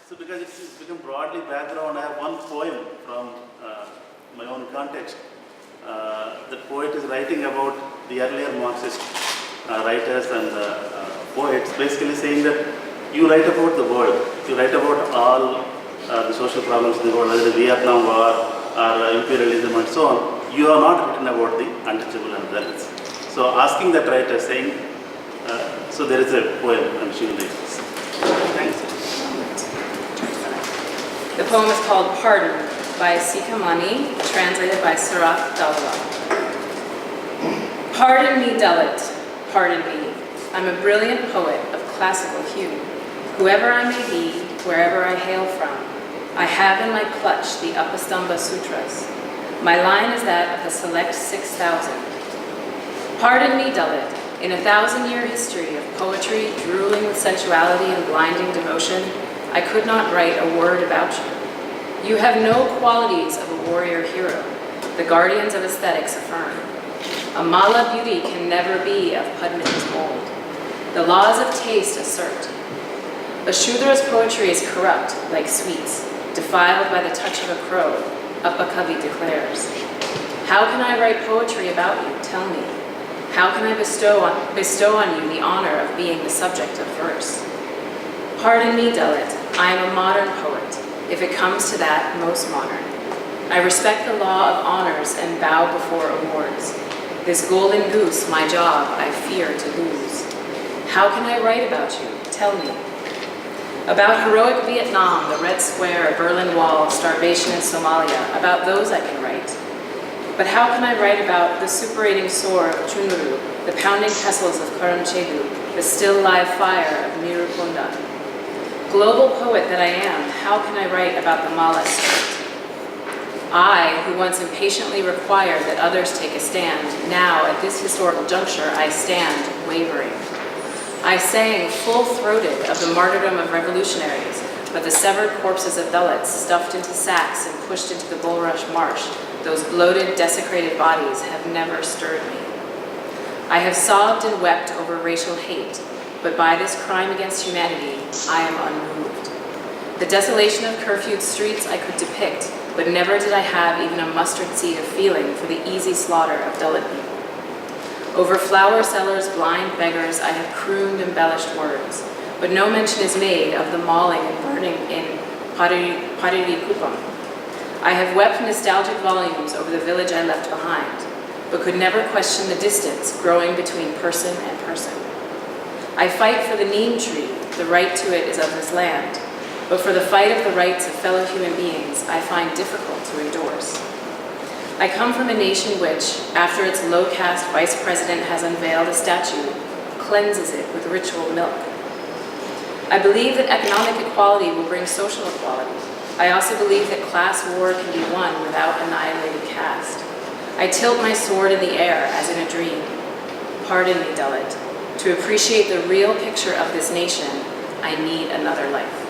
So because it's become broadly background, I have one poem from my own context. The poet is writing about the earlier Marxist writers and poets, basically saying that you write about the world, you write about all the social problems in the world, whether the Vietnam War or imperialism and so on. You have not written about the untouchable and Dalits. So asking that writer, saying, so there is a poem, I'm sure like this. Thanks. The poem is called Pardon by Sikhamani, translated by Sarath Davala. Pardon me, Dalit, pardon me. I'm a brilliant poet of classical hue. Whoever I may be, wherever I hail from, I have in my clutch the Upastamba Sutras. My line is that of the select 6,000. Pardon me, Dalit, in a 1,000-year history of poetry drooling with sensuality and blinding devotion, I could not write a word about you. You have no qualities of a warrior hero, the guardians of aesthetics affirm. A mala beauty can never be of Padmini's mold. The laws of taste assert. A Shudra's poetry is corrupt, like sweets, defiled by the touch of a crow, Uppakavi declares. How can I write poetry about you? Tell me. How can I bestow on you the honor of being the subject of verse? Pardon me, Dalit, I am a modern poet, if it comes to that, most modern. I respect the law of honors and bow before awards. This golden goose, my job, I fear to lose. How can I write about you? Tell me. About heroic Vietnam, the Red Square, Berlin Wall, starvation in Somalia, about those I can write. But how can I write about the suppurating sore of Chunuru, the pounding pestles of Karamchedu, the still live fire of Mirupunda? Global poet that I am, how can I write about the Mala state? I, who once impatiently required that others take a stand, now, at this historical juncture, I stand wavering. I sang full-throated of the martyrdom of revolutionaries, but the severed corpses of Dalits stuffed into sacks and pushed into the bulrush marsh, those bloated, desecrated bodies have never stirred me. I have sobbed and wept over racial hate, but by this crime against humanity, I am unmoved. The desolation of curfewed streets I could depict, but never did I have even a mustard seed of feeling for the easy slaughter of Dalit people. Over flower sellers, blind beggars, I have crooned embellished words, but no mention is made of the mauling and burning in Paririkupam. I have wept nostalgic volumes over the village I left behind, but could never question the distance growing between person and person. I fight for the neem tree, the right to it is of this land, but for the fight of the rights of fellow human beings, I find difficult to endorse. I come from a nation which, after its low-caste vice president has unveiled a statue, cleanses it with ritual milk. I believe that economic equality will bring social equality. I also believe that class war can be won without annihilating caste. I tilt my sword in the air as in a dream. Pardon me, Dalit. To appreciate the real picture of this nation, I need another life.